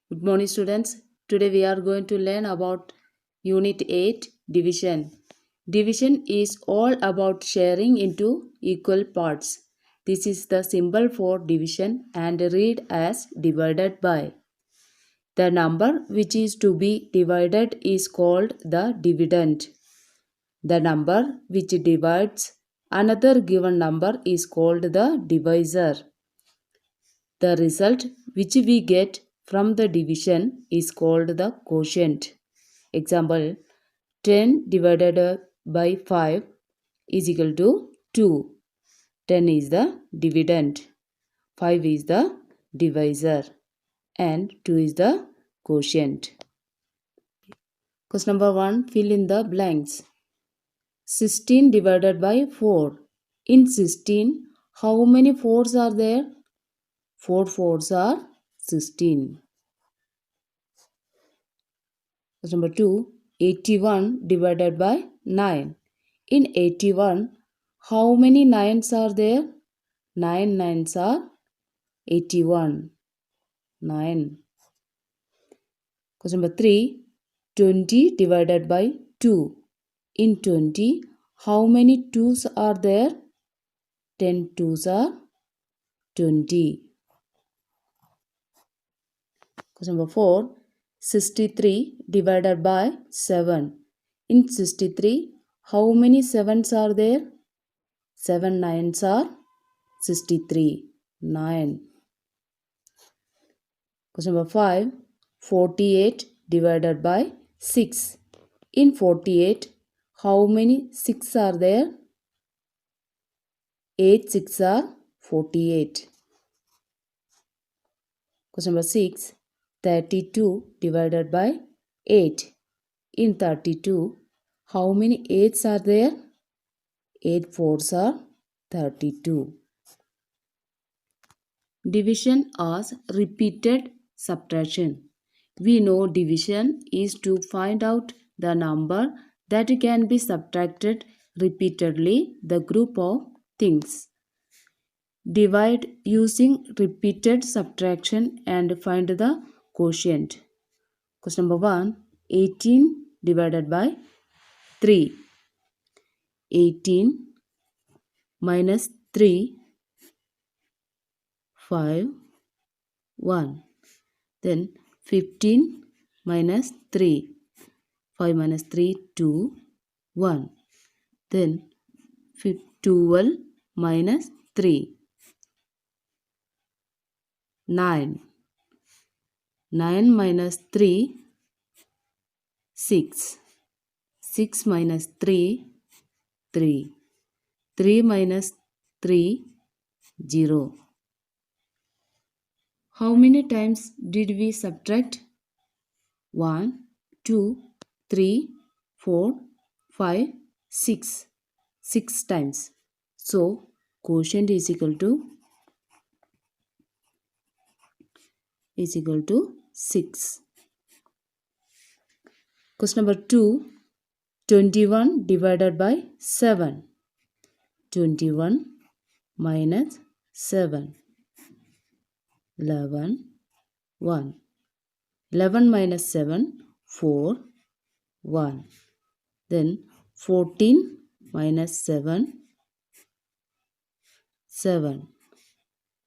Good morning, students. Today we are going to learn about Unit 8 Division. Division is all about sharing into equal parts. This is the symbol for division and read as divided by. The number which is to be divided is called the dividend. The number which divides another given number is called the divisor. The result which we get from the division is called the quotient. Example, 10 divided by 5 is equal to 2. 10 is the dividend, 5 is the divisor, and 2 is the quotient. Question number 1, fill in the blanks. 16 divided by 4. In 16, how many 4s are there? 4 4s are 16. Question number 2, 81 divided by 9. In 81, how many 9s are there? 9 9s are 81. 9. Question number 3, 20 divided by 2. In 20, how many 2s are there? 10 2s are 20. Question number 4, 63 divided by 7. In 63, how many 7s are there? 7 9s are 63. 9. Question number 5, 48 divided by 6. In 48, how many 6 are there? 8 6 are 48. Question number 6, 32 divided by 8. In 32, how many 8s are there? 8 4s are 32. Division as repeated subtraction. We know division is to find out the number that can be subtracted repeatedly, the group of things. Divide using repeated subtraction and find the quotient. Question number 1, 18 divided by 3. 18 minus 3, 5, 1. Then 15 minus 3. 5 minus 3, 2, 1. Then 12 minus 3. 9. 9 minus 3, 6. 6 minus 3, 3. 3 minus 3, 0. How many times did we subtract? 1, 2, 3, 4, 5, 6. 6 times. So, quotient is equal to 6. Question number 2, 21 divided by 7. 21 minus 7. 11, 1. 11 minus 7, 4, 1. Then 14 minus 7, 7.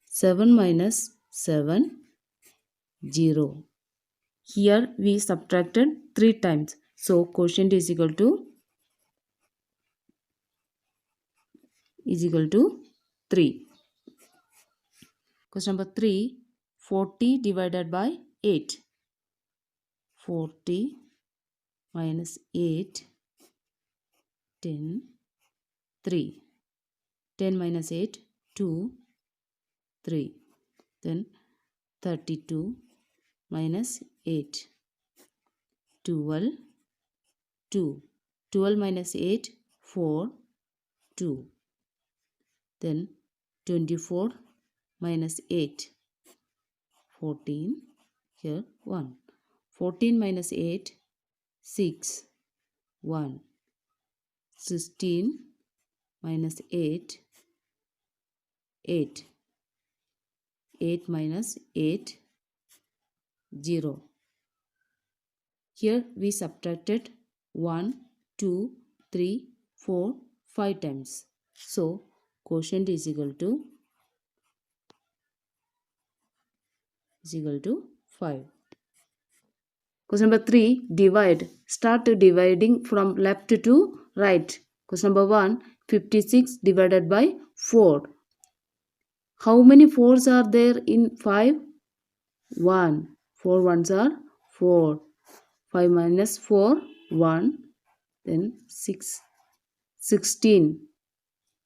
7 minus 7, 0. Here we subtracted 3 times. So quotient is equal to 3. Question number 3, 40 divided by 8. 40 minus 8, 10, 3. 10 minus 8, 2, 3. Then 32 minus 8, 12, 2. 12 minus 8, 4, 2. Then 24 minus 8, 14, here 1. 14 minus 8, 6, 1. 16 minus 8, 8. 8 minus 8, 0. Here we subtracted 1, 2, 3, 4, 5 times. So quotient is equal to 5. Question number 3, divide. Start dividing from left to right. Question number 1, 56 divided by 4. How many 4s are there in 5? 1. 4 ones are 4. 5 minus 4, 1. Then 6. 16.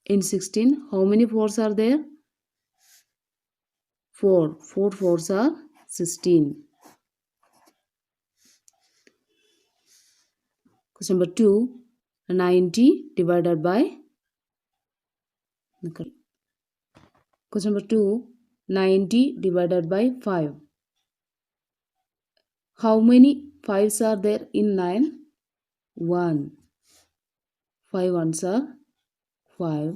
In 16, how many 4s are there? 4. 4 4s are 16. Question number 2, 90 divided by. Question number 2, 90 divided by 5. How many 5s are there in 9? 1. 5 ones are 5.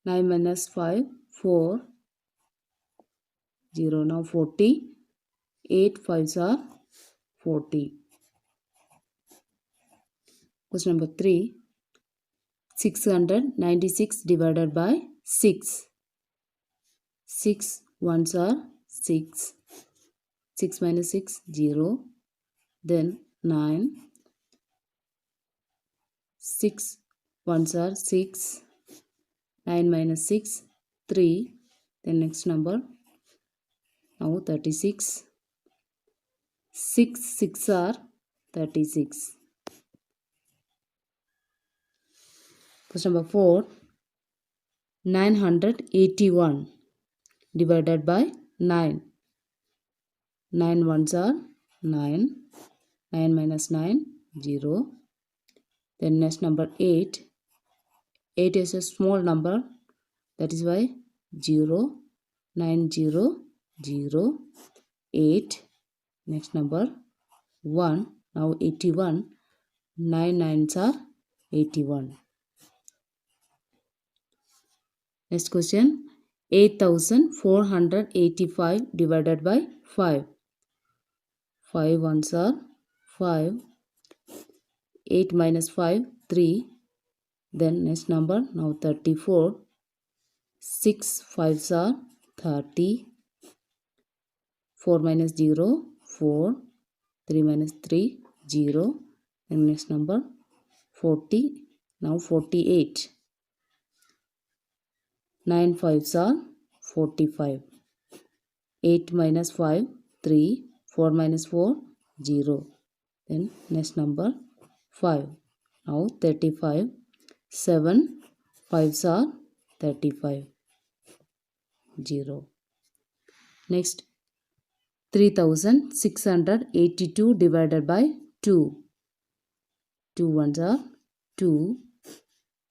9 minus 5, 4. 0. Now 40. 8 5s are 40. Question number 3, 696 divided by 6. 6 ones are 6. 6 minus 6, 0. Then 9. 6 ones are 6. 9 minus 6, 3. Then next number. Now 36. 6 6 are 36. Question number 4, 981 divided by 9. 9 ones are 9. 9 minus 9, 0. Then next number 8. 8 is a small number. That is why 0. 9 0 0. 8. Next number 1. Now 81. 9 nines are 81. Next question. 8485 divided by 5. 5 ones are 5. 8 minus 5, 3. Then next number. Now 34. 6 5s are 30. 4 minus 0, 4. 3 minus 3, 0. And next number 40. Now 48. 9 5s are 45. 8 minus 5, 3. 4 minus 4, 0. Then next number 5. Now 35. 7 5s are 35. 0. Next 3682 divided by 2. 2 ones are 2.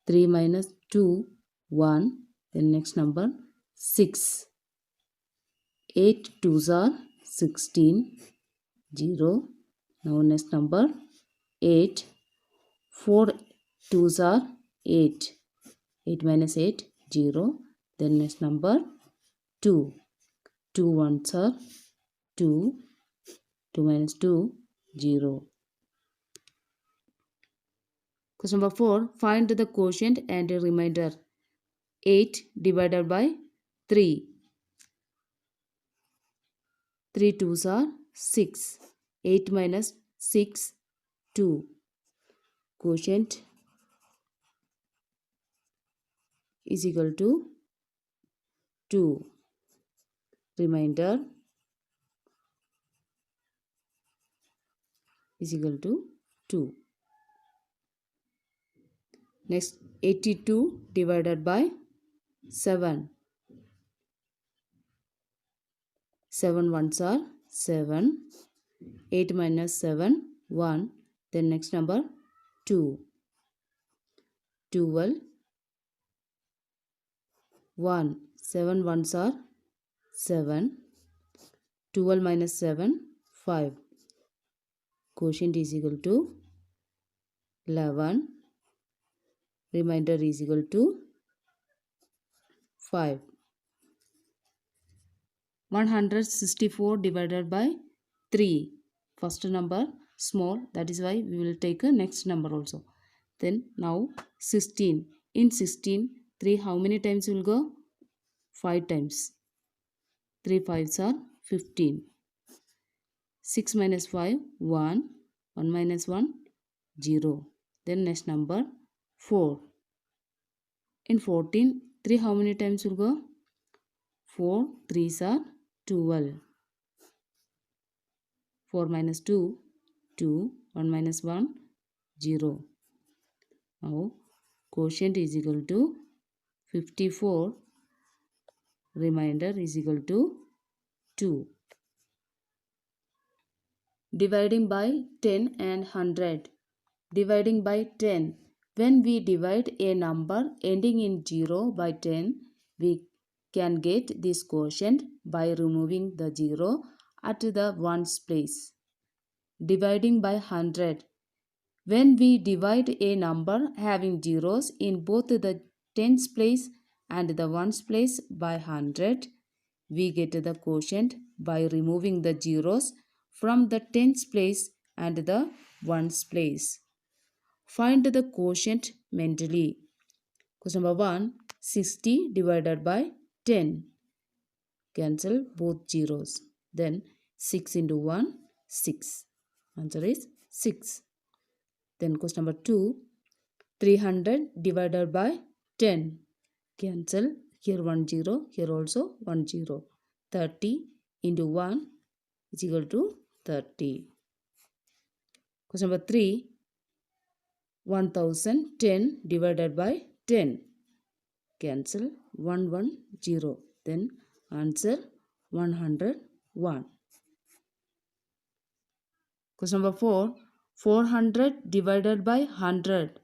3 minus 2, 1. Then next number 6. 8 2s are 16. 0. Now next number 8. 4 2s are 8. 8 minus 8, 0. Then next number 2. 2 ones are 2. 2 minus 2, 0. Question number 4. Find the quotient and a remainder. 8 divided by 3. 3 2s are 6. 8 minus 6, 2. Quotient is equal to 2. Remainder is equal to 2. Next 82 divided by 7. 7 ones are 7. 8 minus 7, 1. Then next number 2. 12. 1. 7 ones are 7. 12 minus 7, 5. Quotient is equal to 11. Remainder is equal to 5. 164 divided by 3. First number small, that is why we will take a next number also. Then now 16. In 16, 3 how many times will go? 5 times. 3 5s are 15. 6 minus 5, 1. 1 minus 1, 0. Then next number 4. In 14, 3 how many times will go? 4 3s are 12. 4 minus 2, 2. 1 minus 1, 0. Now quotient is equal to 54. Remainder is equal to 2. Dividing by 10 and 100. Dividing by 10. When we divide a number ending in 0 by 10, we can get this quotient by removing the 0 at the ones place. Dividing by 100. When we divide a number having zeros in both the tens place and the ones place by 100, we get the quotient by removing the zeros from the tens place and the ones place. Find the quotient mentally. Question number 1, 60 divided by 10. Cancel both zeros. Then 6 into 1, 6. Answer is 6. Then question number 2, 300 divided by 10. Cancel. Here 1 0, here also 1 0. 30 into 1 is equal to 30. Question number 3, 1010 divided by 10. Cancel 1 1 0. Then answer 101. Question number 4, 400 divided by 100.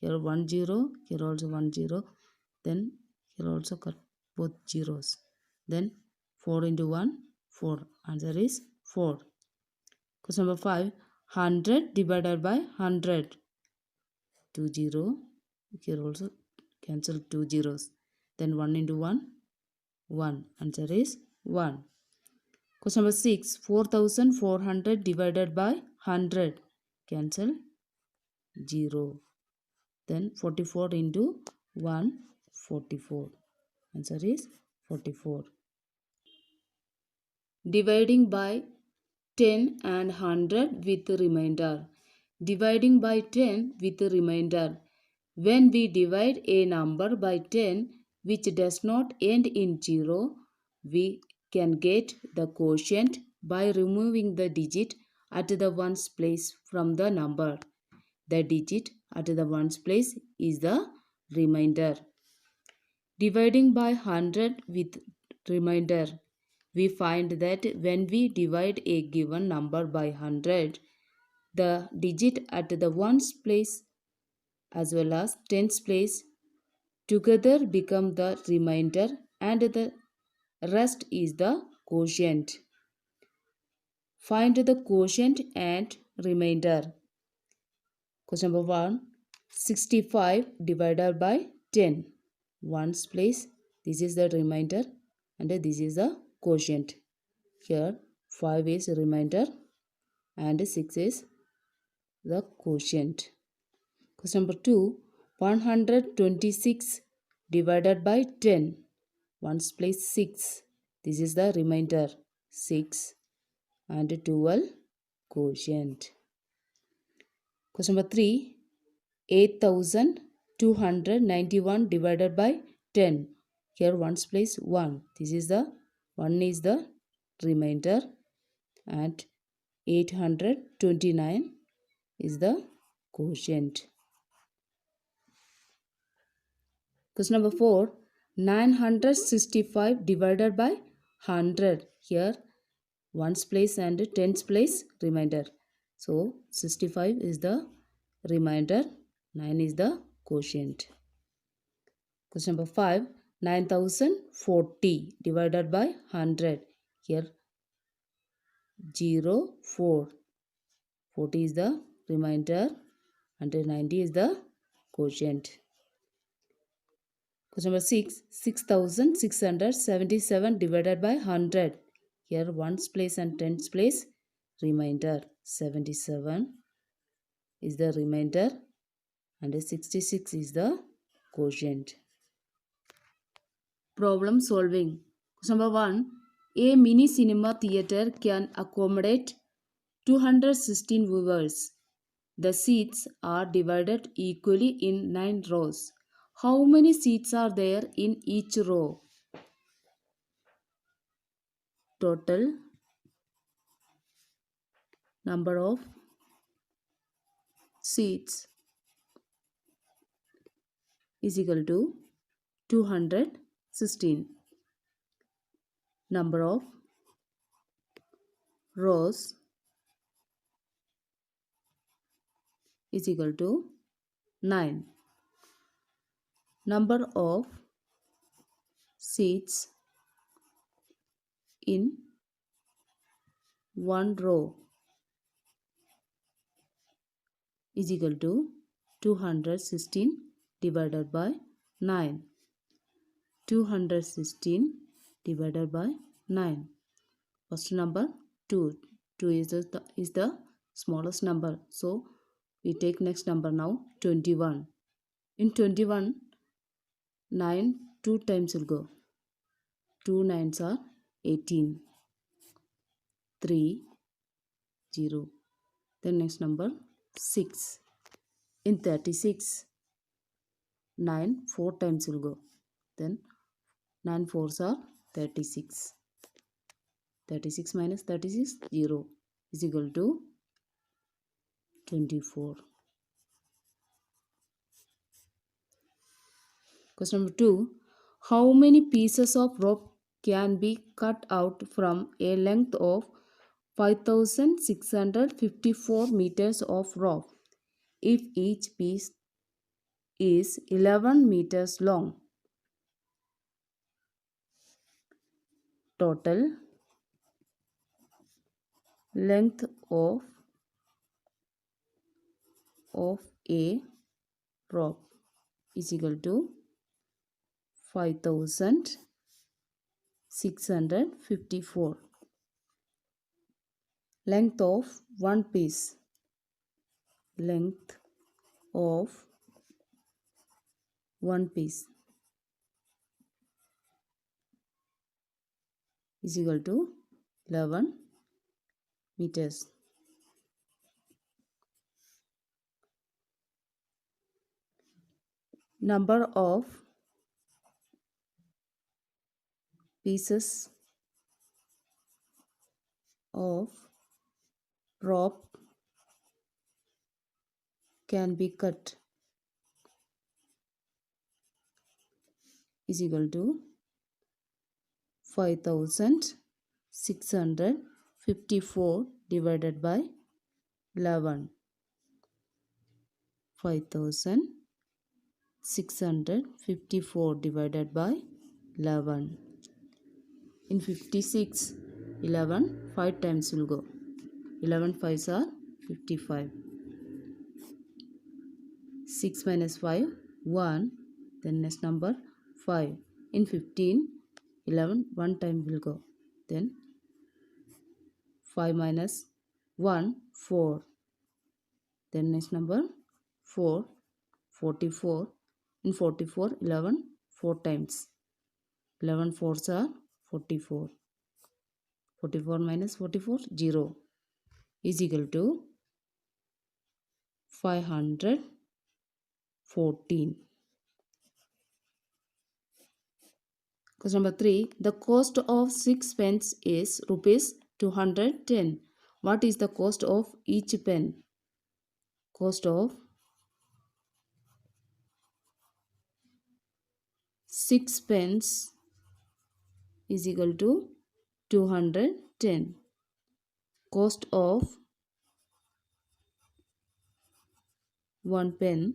Here 1 0, here also 1 0. Then here also cut both zeros. Then 4 into 1, 4. Answer is 4. Question number 5, 100 divided by 100. 2 0. Here also cancel 2 zeros. Then 1 into 1, 1. Answer is 1. Question number 6, 4400 divided by 100. Cancel 0. Then 44 into 1, 44. Answer is 44. Dividing by 10 and 100 with remainder. Dividing by 10 with remainder. When we divide a number by 10 which does not end in 0, we can get the quotient by removing the digit at the ones place from the number. The digit at the ones place is the remainder. Dividing by 100 with remainder. We find that when we divide a given number by 100, the digit at the ones place as well as tens place together become the remainder and the rest is the quotient. Find the quotient and remainder. Question number 1, 65 divided by 10. Ones place, this is the remainder and this is the quotient. Here 5 is remainder and 6 is the quotient. Question number 2, 126 divided by 10. Ones place 6. This is the remainder 6 and 12 quotient. Question number 3, 8291 divided by 10. Here ones place 1. This is the 1 is the remainder and 829 is the quotient. Question number 4, 965 divided by 100. Here ones place and tens place remainder. So 65 is the remainder, 9 is the quotient. Question number 5, 9040 divided by 100. Here 0, 4. 40 is the remainder and 90 is the quotient. Question number 6, 6677 divided by 100. Here ones place and tens place remainder. 77 is the remainder and 66 is the quotient. Problem solving. Question number 1. A mini cinema theater can accommodate 216 viewers. The seats are divided equally in 9 rows. How many seats are there in each row? Total number of seats is equal to 216. Number of rows is equal to 9. Number of seats in one row is equal to 216 divided by 9. 216 divided by 9. First number 2. 2 is the smallest number. So we take next number now 21. In 21, 9 2 times will go. 2 nines are 18. 3 0. Then next number 6. In 36, 9 4 times will go. Then 9 fours are 36. 36 minus 36 0 is equal to 24. Question number 2. How many pieces of rope can be cut out from a length of 5654 meters of rope if each piece is 11 meters long? Total length of a rope is equal to 5654. Length of one piece. Length of one piece is equal to 11 meters. Number of pieces of rope can be cut is equal to 5654 divided by 11. 5654 divided by 11. In 56, 11 5 times will go. 11 5s are 55. 6 minus 5 1. Then next number 5. In 15, 11 1 time will go. Then 5 minus 1 4. Then next number 4 44. In 44, 11 4 times. 11 fours are 44. 44 minus 44 0 is equal to 514. Question number 3. The cost of 6 pence is rupees 210. What is the cost of each pen? Cost of 6 pence is equal to 210. Cost of 1 pen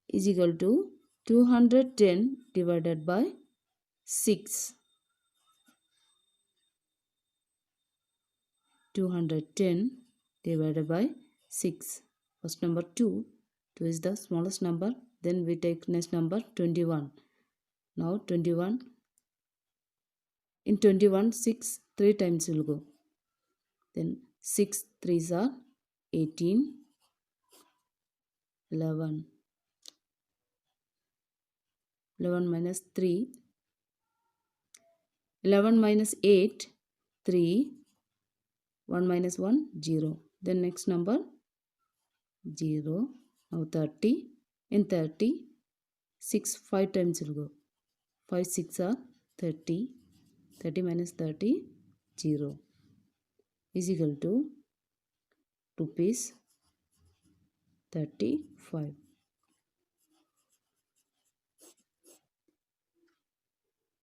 is equal to 210 divided by 6. 210 divided by 6. First number 2. 2 is the smallest number. Then we take next number 21. Now 21 In 21, 6 3 times will go. Then 6 3s are 18, 11. 11 minus 3, 11 minus 8, 3, 1 minus 1, 0. Then next number 0. Now 30. In 30, 6 5 times will go. 5 6 are 30. 30 minus 30, 0 is equal to rupees 35.